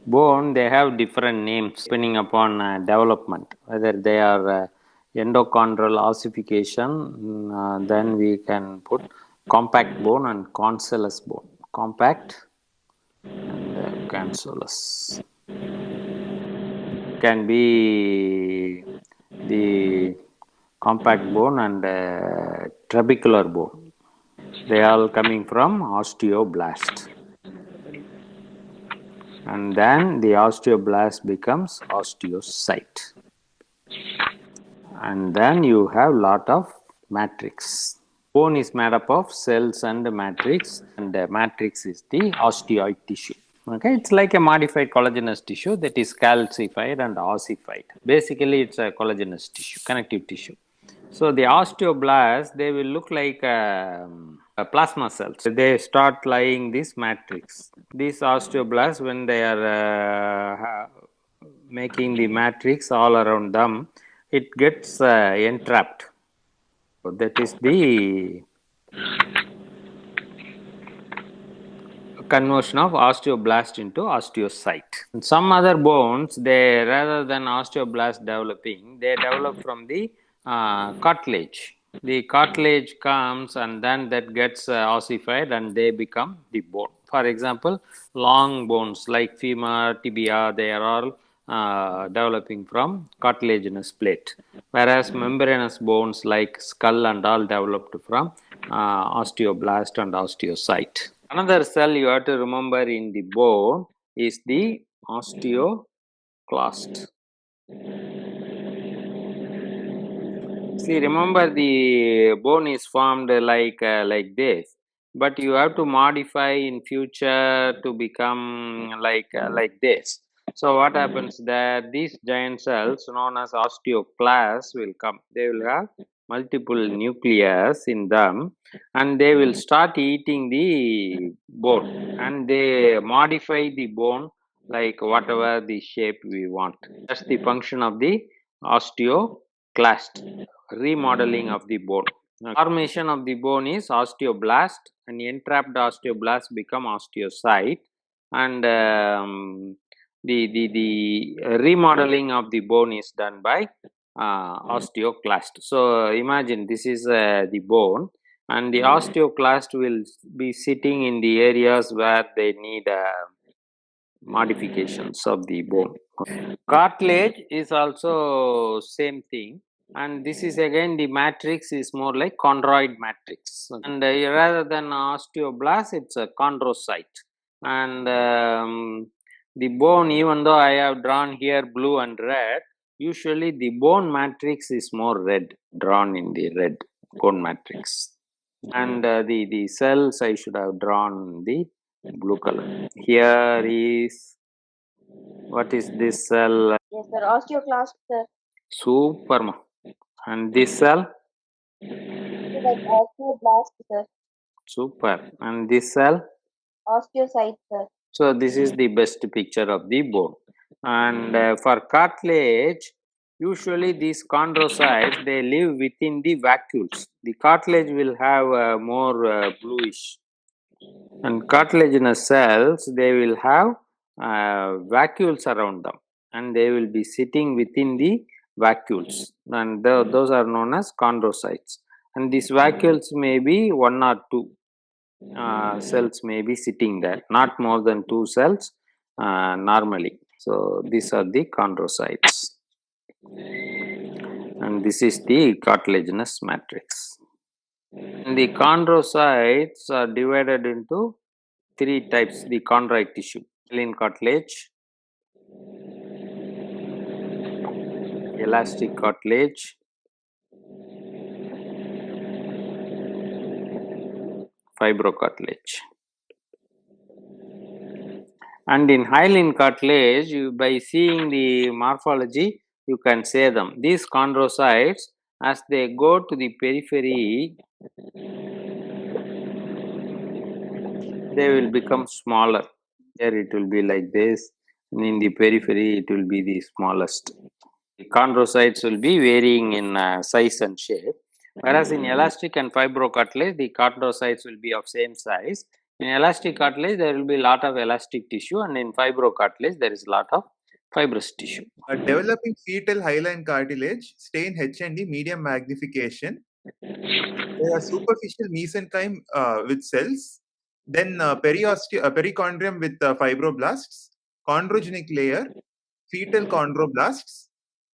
Bone, they have different names depending upon development, whether they are endochondral ossification, then we can put compact bone and cancellous bone. Compact and cancellous can be the compact bone and trabecular bone. They are all coming from osteoblast. And then the osteoblast becomes osteocyte. And then you have lot of matrix. Bone is made up of cells and matrix, and the matrix is the osteoid tissue. Okay, it's like a modified collagenous tissue that is calcified and ossified. Basically, it's a collagenous tissue, connective tissue. So the osteoblasts, they will look like plasma cells. They start lying this matrix. These osteoblasts, when they are making the matrix all around them, it gets entrapped. So that is the conversion of osteoblast into osteocyte. And some other bones, they rather than osteoblast developing, they develop from the cartilage. The cartilage comes and then that gets ossified and they become the bone. For example, long bones like femur, tibia, they are all developing from cartilaginous plate, whereas membranous bones like skull and all developed from osteoblast and osteocyte. Another cell you have to remember in the bone is the osteoclast. See, remember the bone is formed like this, but you have to modify in future to become like this. So what happens that these giant cells known as osteoclasts will come. They will have multiple nucleus in them, and they will start eating the bone, and they modify the bone like whatever the shape we want. That's the function of the osteoclast, remodeling of the bone. Formation of the bone is osteoblast, and entrapped osteoblast become osteocyte, and the remodeling of the bone is done by osteoclast. So imagine this is the bone, and the osteoclast will be sitting in the areas where they need modifications of the bone. Cartilage is also same thing, and this is again the matrix is more like chondroid matrix, and rather than osteoblast, it's a chondrocyte. And the bone, even though I have drawn here blue and red, usually the bone matrix is more red, drawn in the red bone matrix, and the cells I should have drawn the blue color. Here is, what is this cell? Yes, sir. Osteoclast, sir. Super. And this cell? Like osteoblast, sir. Super. And this cell? Osteocyte, sir. So this is the best picture of the bone. And for cartilage, usually these chondrocytes, they live within the vacuoles. The cartilage will have more bluish. And cartilaginous cells, they will have vacuoles around them, and they will be sitting within the vacuoles, and those are known as chondrocytes. And these vacuoles may be one or two cells may be sitting there, not more than two cells normally. So these are the chondrocytes, and this is the cartilaginous matrix. And the chondrocytes are divided into three types: the chondroid tissue, hyaline cartilage, elastic cartilage, fibrocartilage. And in hyaline cartilage, by seeing the morphology, you can say them. These chondrocytes, as they go to the periphery, they will become smaller. Here it will be like this, and in the periphery it will be the smallest. The chondrocytes will be varying in size and shape, whereas in elastic and fibrocartilage, the chondrocytes will be of same size. In elastic cartilage, there will be a lot of elastic tissue, and in fibrocartilage, there is a lot of fibrous tissue. Developing fetal hyaline cartilage, stain H&D, medium magnification. There are superficial mesenchyme with cells, then perichondrium with fibroblasts, chondrogenic layer, fetal chondroblasts,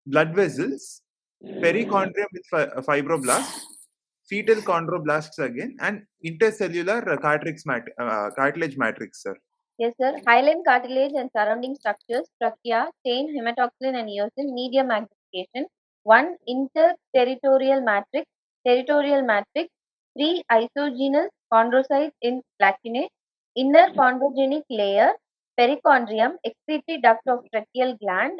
blood vessels, perichondrium with fibroblasts, fetal chondroblasts again, and intercellular cartilage matrix, sir. Yes, sir. Hyaline cartilage and surrounding structures, trachea, chain, hematoxylin and eosin, medium magnification. 1. Interterritorial matrix, territorial matrix. 3. Isogenous chondrocytes in lacunae. Inner chondrogenic layer, perichondrium, excretory duct of tracheal gland.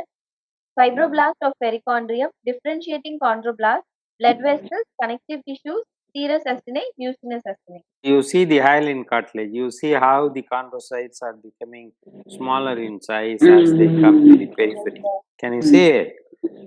Fibroblast of perichondrium, differentiating chondroblast, blood vessels, connective tissues, serous acini, mucinous acini. You see the hyaline cartilage, you see how the chondrocytes are becoming smaller in size as they come to the periphery. Can you see it?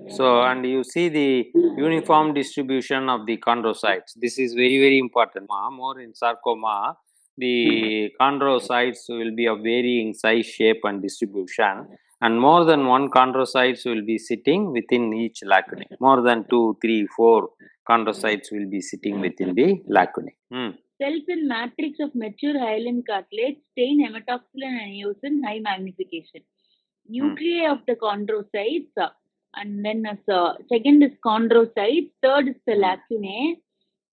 So, and you see the uniform distribution of the chondrocytes. This is very, very important. More in sarcoma, the chondrocytes will be of varying size, shape, and distribution, and more than one chondrocytes will be sitting within each lacunae. More than 2, 3, 4 chondrocytes will be sitting within the lacunae. Cells in matrix of mature hyaline cartilage, stain hematoxylin and eosin, high magnification. Nuclei of the chondrocytes, and then second is chondrocytes, third is the lacunae,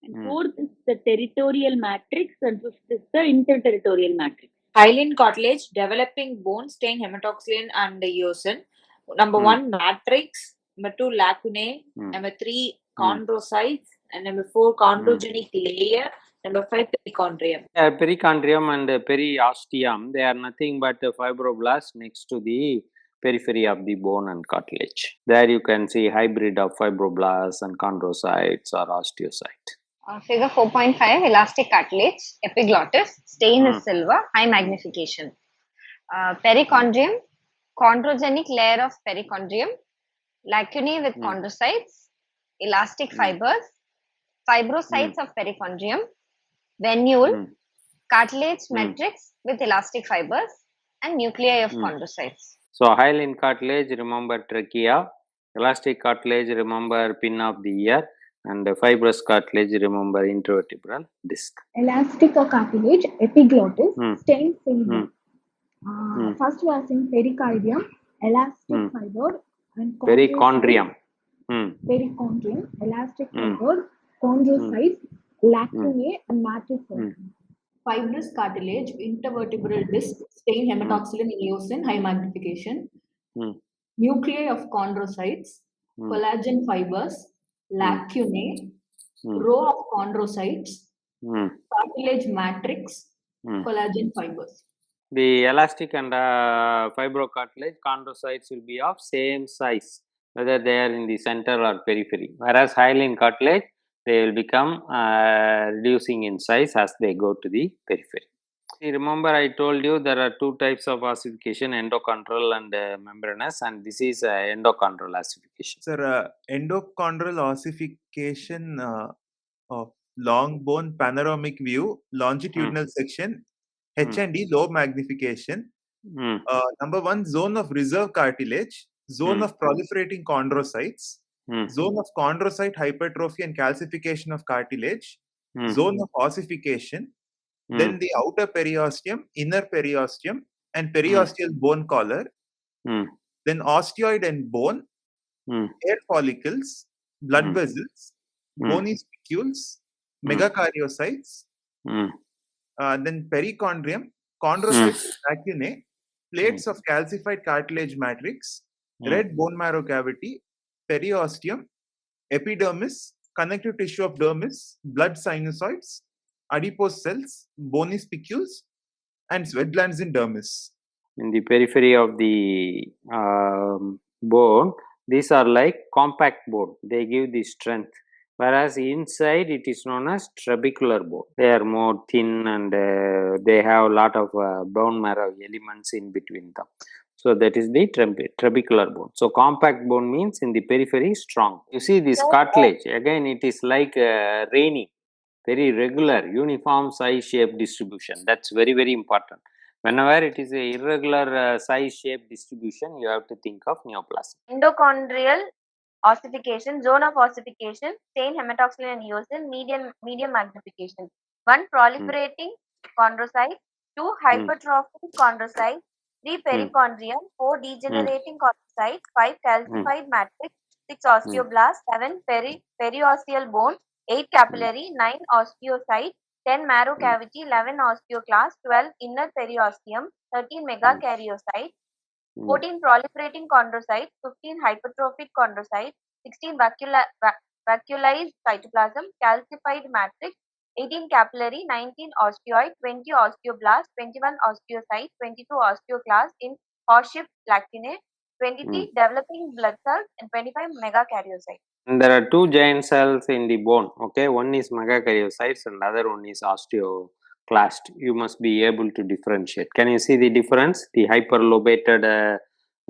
and fourth is the territorial matrix, and fifth is the interterritorial matrix. Hyaline cartilage, developing bone, stain hematoxylin and eosin. Number 1, matrix. Number 2, lacunae. Number 3, chondrocytes. And number 4, chondrogenic layer. Number 5, perichondrium. Perichondrium and periosteum, they are nothing but fibroblasts next to the periphery of the bone and cartilage. There you can see hybrid of fibroblasts and chondrocytes or osteocyte. Figure 4.5, elastic cartilage, epiglottis, stain is silver, high magnification. Perichondrium, chondrogenic layer of perichondrium, lacunae with chondrocytes, elastic fibers, fibrocytes of perichondrium, venule, cartilage matrix with elastic fibers, and nuclei of chondrocytes. So, hyaline cartilage, remember trachea, elastic cartilage, remember pin of the ear, and fibrous cartilage, remember intervertebral disc. Elastic cartilage, epiglottis, stain silver. First was in pericardium, elastic fiber, and perichondrium. Perichondrium, elastic fiber, chondrocytes, lacunae, and matrix. Fibrous cartilage, intervertebral disc, stain hematoxylin and eosin, high magnification. Nuclei of chondrocytes, collagen fibers, lacunae, row of chondrocytes, cartilage matrix, collagen fibers. The elastic and fibrocartilage chondrocytes will be of same size, whether they are in the center or periphery. Whereas hyaline cartilage, they will become reducing in size as they go to the periphery. Remember, I told you there are two types of ossification, endochondral and membranous, and this is endochondral ossification. Sir, endochondral ossification of long bone panoramic view, longitudinal section, H&D, low magnification. Number 1, zone of reserve cartilage, zone of proliferating chondrocytes, zone of chondrocyte hypertrophy and calcification of cartilage, zone of ossification, then the outer periosteum, inner periosteum, and periosteal bone collar, then osteoid and bone, hair follicles, blood vessels, bony spicules, megakaryocytes, then perichondrium, chondrocytes, lacunae, plates of calcified cartilage matrix, red bone marrow cavity, periosteum, epidermis, connective tissue of dermis, blood sinusoids, adipose cells, bony spicules, and sweat glands in dermis. In the periphery of the bone, these are like compact bone. They give the strength. Whereas inside it is known as trabecular bone. They are more thin and they have a lot of bone marrow elements in between them. So that is the trabecular bone. So compact bone means in the periphery strong. You see this cartilage, again it is like raining. very regular, uniform size shape distribution. That's very, very important. Whenever it is a irregular size shape distribution, you have to think of neoplasm. Endochondrial ossification, zone of ossification, stain hematoxylin and eosin, medium magnification. 1. Proliferating chondrocyte. 2. Hypertrophic chondrocyte. 3. Perichondrium. 4. Degenerating chondrocyte. 5. Calcified matrix. 6. Osteoblast. 7. Periosteal bone. 8. Capillary. 9. Osteocyte. 10. Marrow cavity. 11. Osteoclast. 12. Inner periosteum. 13. Megakaryocyte. 14. Proliferating chondrocyte. 15. Hypertrophic chondrocyte. 16. Vacuolized cytoplasm. Calcified matrix. 18. Capillary. 19. Osteoid. 20. Osteoblast. 21. Osteocyte. 22. Osteoclast in horse-shaped lacunae. 23. Developing blood cells. And 25. Megakaryocyte. And there are 2 giant cells in the bone. Okay, one is megakaryocytes and other one is osteoclast. You must be able to differentiate. Can you see the difference? The hyperlobated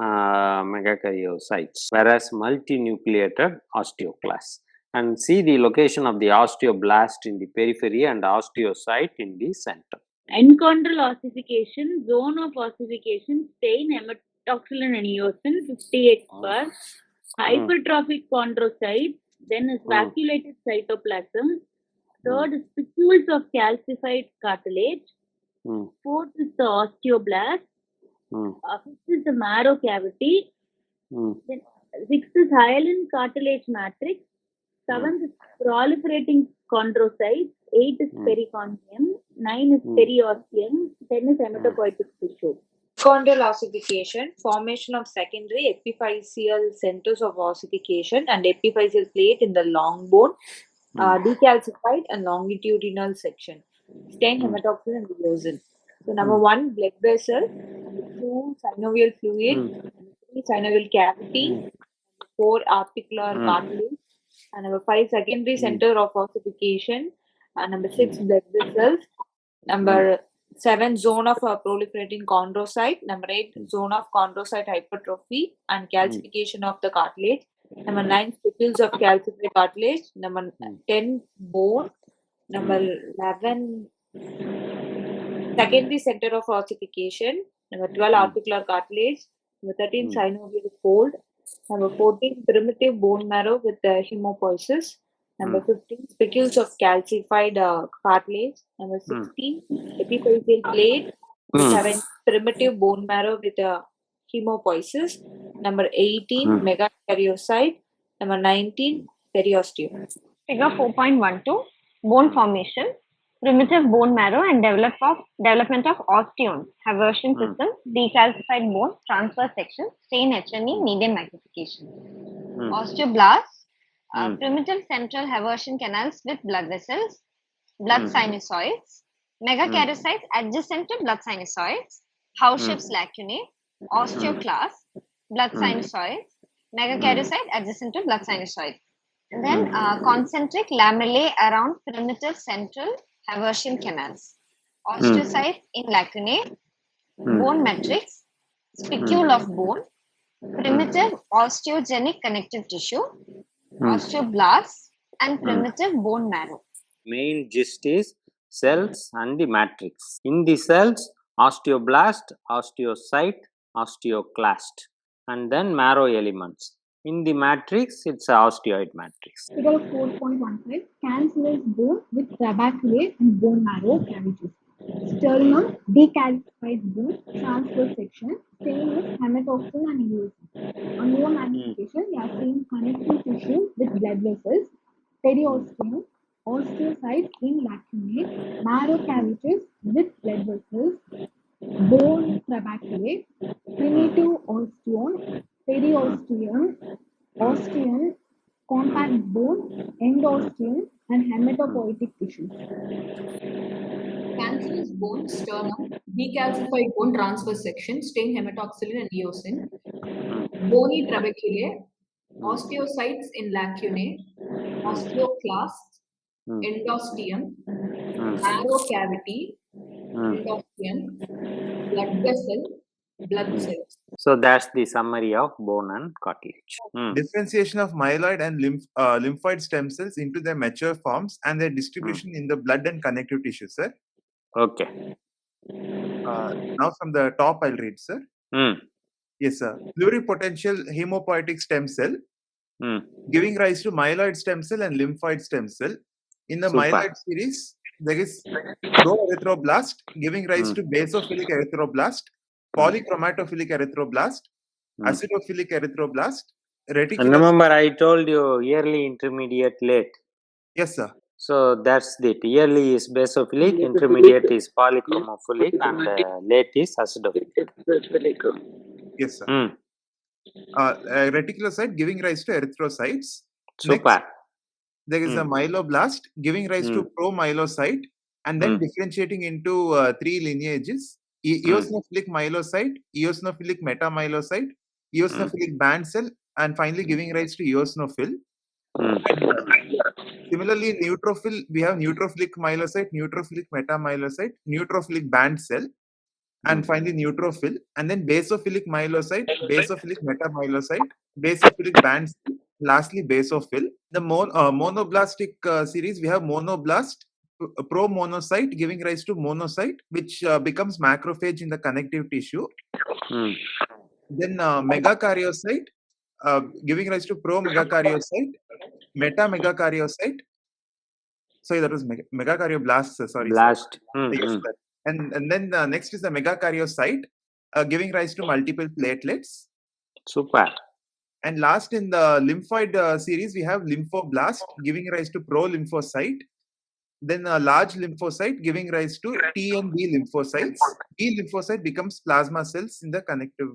megakaryocytes, whereas multinucleated osteoclasts. And see the location of the osteoblast in the periphery and osteocyte in the center. Enchondral ossification, zone of ossification, stain hematoxylin and eosin 50x per. Hypertrophic chondrocytes, then is vacuolated cytoplasm. Third is spicules of calcified cartilage. Fourth is the osteoblast. Fifth is the marrow cavity. Then sixth is hyaline cartilage matrix. Seventh is proliferating chondrocytes. 8 is perichondrium. 9 is periosteum. 10 is hematopoietic tissue. Chondral ossification, formation of secondary epiphyseal centers of ossification and epiphyseal plate in the long bone, decalcified and longitudinal section. Stain hematoxylin and eosin. So number 1, blood vessel. 2, synovial fluid. 3, synovial cavity. 4, articular cartilage. And number 5, secondary center of ossification. And number 6, blood vessels. Number 7, zone of proliferating chondrocyte. Number 8, zone of chondrocyte hypertrophy and calcification of the cartilage. Number 9, spicules of calcified cartilage. Number 10, bone. Number 11, secondary center of ossification. Number 12, articular cartilage. Number 13, synovial fold. Number 14, primitive bone marrow with hemopoiesis. Number 15, spicules of calcified cartilage. Number 16, epiphyseal plate which have a primitive bone marrow with hemopoiesis. Number 18, megakaryocyte. Number 19, periosteum. Figure 4.12, bone formation, primitive bone marrow and development of osteons, Haversian system, decalcified bone, transverse section, stain HNE, medium magnification. Osteoblasts, primitive central Haversian canals with blood vessels, blood sinusoids, megakaryocytes adjacent to blood sinusoids, house-shaped lacunae, osteoclasts, blood sinusoids, megakaryocyte adjacent to blood sinusoid. And then concentric lamellae around primitive central Haversian canals, osteocytes in lacunae, bone matrix, spicule of bone, primitive osteogenic connective tissue, osteoblasts, and primitive bone marrow. Main gist is cells and the matrix. In the cells, osteoblast, osteocyte, osteoclast, and then marrow elements. In the matrix, it's a osteoid matrix. Figure 4.15, cancellous bone with trabeculae and bone marrow cavities. Sternum, decalcified bone, transverse section, stain is hematoxylin and eosin. On near magnification, we are seeing connective tissue with blood vessels, periosteum, osteocytes in lacunae, marrow cavities with blood vessels, bone trabeculae, primitive osteon, periosteum, osteon, compact bone, endosteum, and hematopoietic tissues. Cancellous bone, sternum, decalcified bone transverse section, stain hematoxylin and eosin, bony trabeculae, osteocytes in lacunae, osteoclasts, endosteum, marrow cavity, endosteum, blood vessel, blood cells. So that's the summary of bone and cartilage. Differentiation of myeloid and lymphoid stem cells into their mature forms and their distribution in the blood and connective tissue, sir. Okay. Now from the top, I'll read, sir. Yes, sir. Pluripotential hemopoietic stem cell giving rise to myeloid stem cell and lymphoid stem cell. In the myeloid series, there is proerythroblast giving rise to basophilic erythroblast, polychromatophilic erythroblast, acidophilic erythroblast, reticular. And remember, I told you early, intermediate, late. Yes, sir. So that's it. Early is basophilic, intermediate is polychromophilic, and late is acidophilic. Yes, sir. Reticulocyte giving rise to erythrocytes. Super. Next, there is a myeloblast giving rise to promyelocyte and then differentiating into 3 lineages: eosinophilic myelocyte, eosinophilic metamyelocyte, eosinophilic band cell, and finally giving rise to eosinophil. Similarly, neutrophil, we have neutrophilic myelocyte, neutrophilic metamyelocyte, neutrophilic band cell, and finally neutrophil, and then basophilic myelocyte, basophilic metamyelocyte, basophilic band cell, lastly basophil. The monoblastic series, we have monoblast, promonocyte giving rise to monocyte, which becomes macrophage in the connective tissue. Then megakaryocyte giving rise to promegakaryocyte, metamegakaryocyte. Sorry, that was megakaryoblast. Sorry, Blast. Yes, sir. And then next is the megakaryocyte giving rise to multiple platelets. Super. And last in the lymphoid series, we have lymphoblast giving rise to prolymphocyte. Then a large lymphocyte giving rise to T and B lymphocytes. B lymphocyte becomes plasma cells in the connective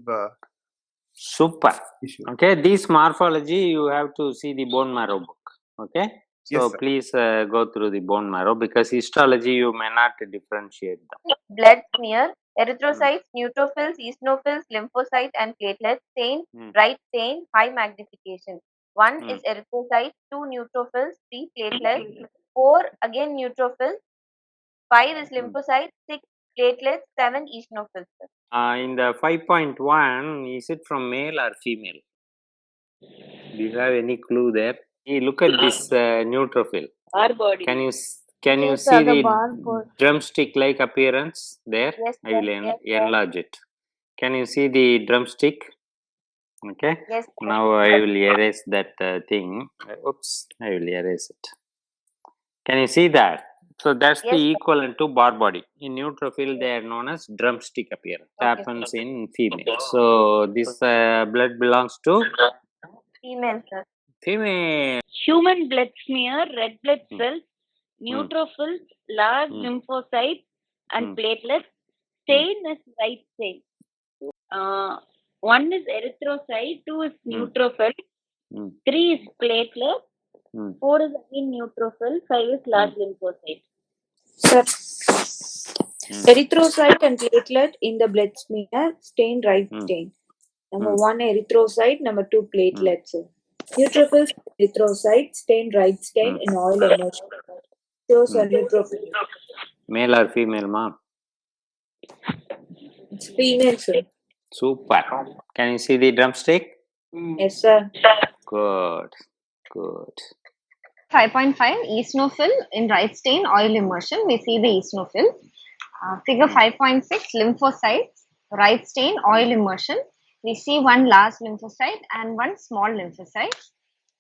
Super. tissue. Okay, this morphology you have to see the bone marrow book. Okay, so Yes, please go through the bone marrow, because histology you may not differentiate them. Blood smear, erythrocytes, neutrophils, eosinophils, lymphocytes, and platelets. Stain, bright stain, high magnification. 1 is erythrocyte, 2 neutrophils, 3 platelets, 4 again neutrophils, 5 is lymphocyte, 6 platelets, 7 eosinophils. In the 5.1, is it from male or female? Do you have any clue there? Hey, look at this neutrophil. Our body. Can you Yes, see the the barcode. drumstick-like appearance there? Yes, I will yes, enlarge it. Can you see the drumstick? Okay. Yes. Now I will erase that thing. Oops, I will erase it. Can you see that? So that's the Yes. equivalent to bar body. In neutrophil, they are known as drumstick appearance. It happens in female. So this blood belongs to Female, sir. female. Human blood smear, red blood cells, neutrophils, large lymphocytes, and platelets. Stain is white stain. 1 is erythrocyte, 2 is neutrophil, 3 is platelet, 4 is again neutrophil, 5 is large lymphocyte. Sir, erythrocyte and platelet in the blood smear, stain, right stain. Number 1 erythrocyte, number 2 platelets. Neutrophils, erythrocyte, stain, right stain in oil emulsion. Shows a neutrophil. Male or female, ma'am? It's female, sir. Super. Can you see the drumstick? Yes, sir. Good. Good. 5.5 eosinophil in right stain oil immersion. We see the eosinophil. Figure 5.6 lymphocytes, right stain oil immersion. We see one large lymphocyte and one small lymphocyte.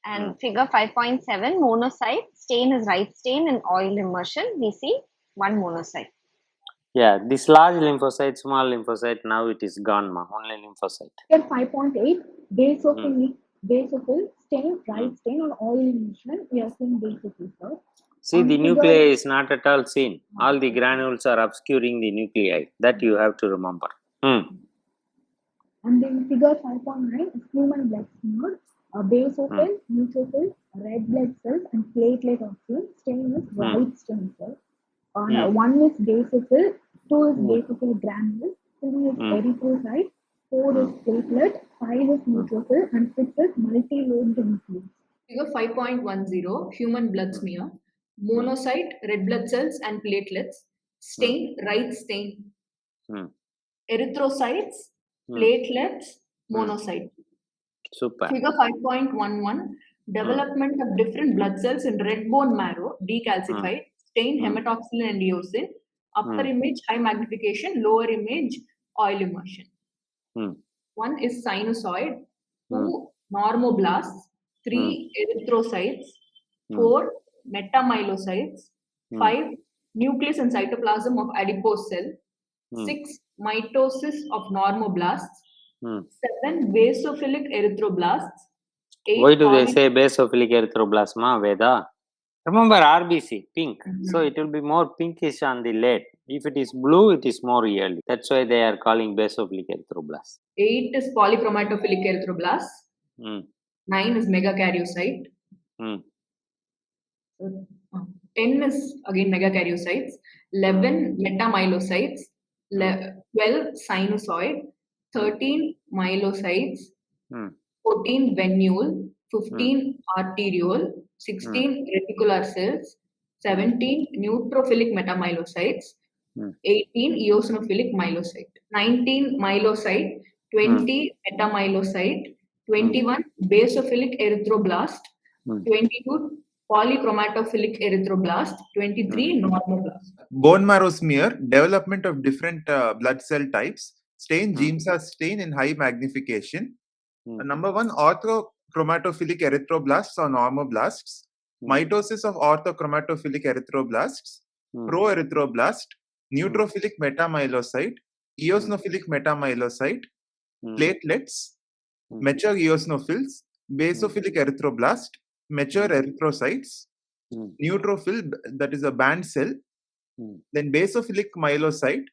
And figure 5.7 monocyte, stain is right stain in oil immersion. We see one monocyte. Yeah, this large lymphocyte, small lymphocyte, now it is gone, ma. Only lymphocyte. Figure 5.8 basophil stain, right stain on oil immersion. We are seeing basophil, sir. See, the nuclei is not at all seen. All the granules are obscuring the nuclei. That you have to remember. And then figure 5.9 is human blood smear. Basophil, neutrophil, red blood cells, and platelet oxygen. Stain is white stain, sir. 1 is basophil, 2 is basophil granules, 3 is erythrocyte, 4 is platelet, 5 is neutrophil, and 6 is multi-lobed nucleus. Figure 5.10 human blood smear. Monocyte, red blood cells, and platelets. Stain, right stain. Erythrocytes, platelets, monocytes. Super. Figure 5.11, development of different blood cells in red bone marrow, decalcified, stained hematoxylin and eosin, upper image high magnification, lower image oil immersion. One is sinusoid, 2 normoblasts, 3 erythrocytes, 4 metamyelocytes, 5 nucleus and cytoplasm of adipose cell, 6 mitosis of normoblasts, 7 basophilic erythroblasts, 8 Why do they say basophilic erythroblasma, Veda? Remember RBC, pink. So it will be more pinkish on the late. If it is blue, it is more early. That's why they are calling basophilic erythroblast. 8 is polychromatophilic erythroblasts. 9 is megakaryocyte. 10 is again megakaryocytes. 11 metamyelocytes. 12 sinusoid. 13 myelocytes. 14 venule. 15 arteriole. 16 reticular cells. 17 neutrophilic metamyelocytes. 18 eosinophilic myelocyte. 19 myelocyte. 20 metamyelocyte. 21 basophilic erythroblast. 22 polychromatophilic erythroblast. 23 normoblast. Bone marrow smear, development of different blood cell types. Stain, Giemsa stain in high magnification. Number 1, orthochromatophic erythroblasts or normoblasts. Mitosis of orthochromatophic erythroblasts. Proerythroblast. Neutrophilic metamyelocyte. Eosinophilic metamyelocyte. Platelets. Mature eosinophils. Basophilic erythroblast. Mature erythrocytes. Neutrophil, that is a band cell. Then basophilic myelocyte.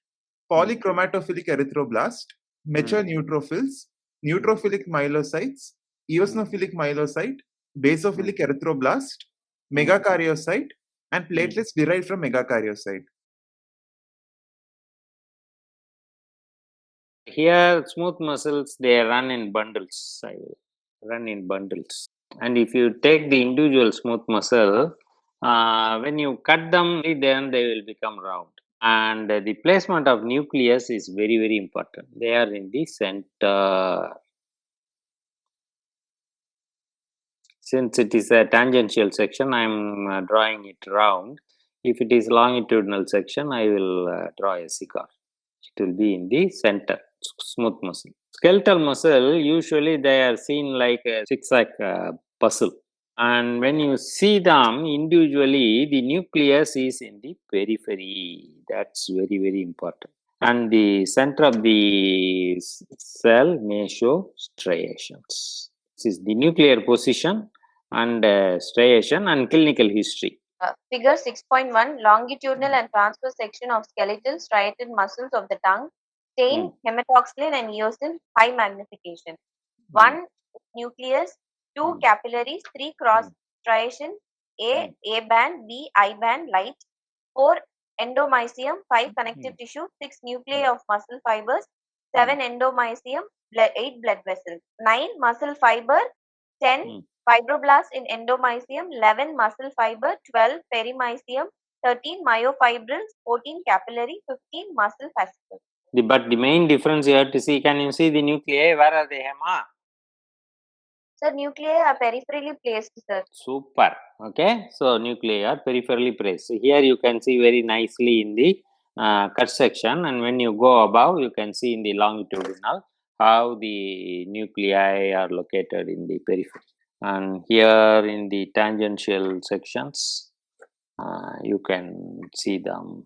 Polychromatophilic erythroblast. Mature neutrophils. Neutrophilic myelocytes, eosinophilic myelocyte, basophilic erythroblast, megakaryocyte, and platelets derived from megakaryocyte. Here, smooth muscles, they run in bundles. And if you take the individual smooth muscle, when you cut them, then they will become round. And the placement of nucleus is very, very important. They are in the center. Since it is a tangential section, I am drawing it round. If it is longitudinal section, I will draw a cigar. It will be in the center, smooth muscle. Skeletal muscle, usually they are seen like a zigzag puzzle. And when you see them individually, the nucleus is in the periphery. That's very, very important. And the center of the cell may show striations. This is the nuclear position and striation and clinical history. Figure 6.1, longitudinal and transverse section of skeletal striated muscles of the tongue, stain, hematoxylin and eosin, high magnification. 1 nucleus, 2 capillaries, 3 cross striation, A band, B I band, light, 4 endomysium, 5 connective tissue, 6 nuclei of muscle fibers, 7 endomysium, 8 blood vessels, 9 muscle fiber, 10 fibroblasts in endomysium, 11 muscle fiber, 12 perimysium, 13 myofibrils, 14 capillary, 15 muscle fascicles. But the main difference you have to see, can you see the nuclei? Where are they, Hema? Sir, nuclei are peripherally placed, sir. Super. Okay. So, nuclei are peripherally placed. So, here you can see very nicely in the cut section, and when you go above, you can see in the longitudinal how the nuclei are located in the periphery. And here in the tangential sections, you can see them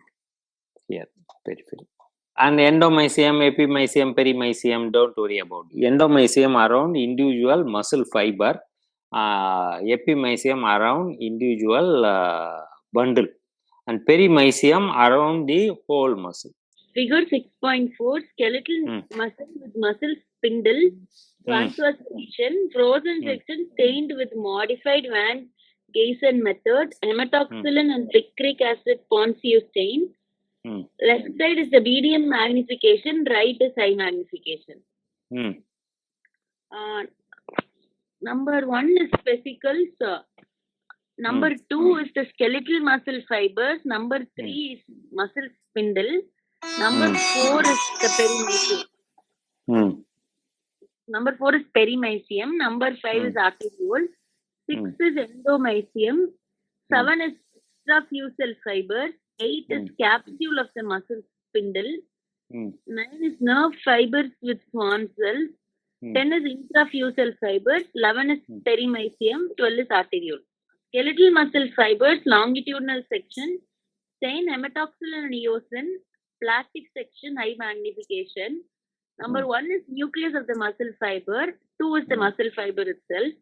here, periphery. And endomysium, epimysium, perimysium, don't worry about it. Endomysium around individual muscle fiber, epimysium around individual bundle, and perimysium around the whole muscle. Figure 6.4, skeletal muscle with muscle spindle, transverse section, frozen section stained with modified Van Geysen method, hematoxylin and picric acid Ponsio stain. Left side is the medium magnification, right is high magnification. Number 1 is vesicles. Number 2 is the skeletal muscle fibers. Number 3 is muscle spindle. Number 4 is the perimysium. Number 4 is perimysium. Number 5 is arteriole. 6 is endomysium. 7 is extrafusal fiber. 8 is capsule of the muscle spindle. 9 is nerve fibers with Schwann cells. 10 is intrafusal fibers. 11 is perimysium. 12 is arteriole. Skeletal muscle fibers, longitudinal section, stain hematoxylin and eosin, plastic section, high magnification. Number 1 is nucleus of the muscle fiber. 2 is the muscle fiber itself.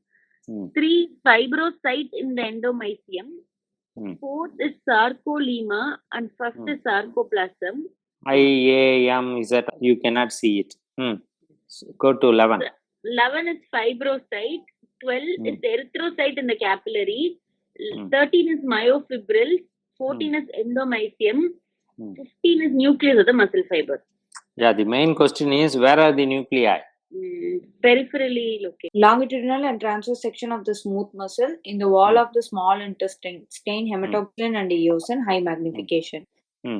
3 fibrocyte in the endomysium. 4th is sarcolemma and 1st is sarcoplasm. IAM is that you cannot see it. Go to 11. 11 is fibrocyte. 12 is erythrocyte in the capillary. 13 is myofibril. 14 is endomysium. 15 is nucleus of the muscle fiber. Yeah, the main question is, where are the nuclei? Peripherally located. Longitudinal and transverse section of the smooth muscle in the wall of the small intestine, stain hematoxylin and eosin, high magnification.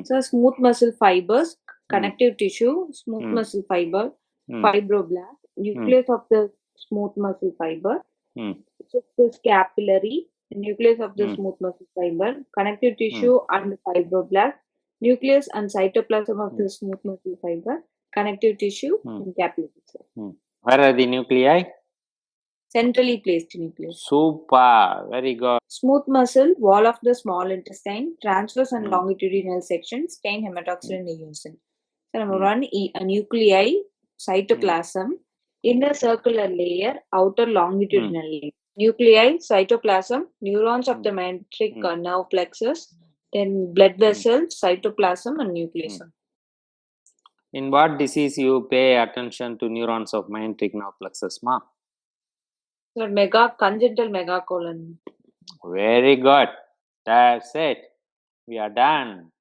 So smooth muscle fibers, connective tissue, smooth muscle fiber, fibroblast, nucleus of the smooth muscle fiber, this capillary, nucleus of the smooth muscle fiber, connective tissue and fibroblast, nucleus and cytoplasm of the smooth muscle fiber, connective tissue and capillary. Where are the nuclei? Centrally placed nucleus. Super, very good. Smooth muscle, wall of the small intestine, transverse and longitudinal section, stain hematoxylin and eosin. So number 1, a nuclei, cytoplasm, inner circular layer, outer longitudinal layer. Nuclei, cytoplasm, neurons of the mesenteric nerve plexus, then blood vessels, cytoplasm and nucleus. In what disease you pay attention to neurons of mesenteric nerve plexus, ma? So congenital megacolon. Very good. That's it. We are done.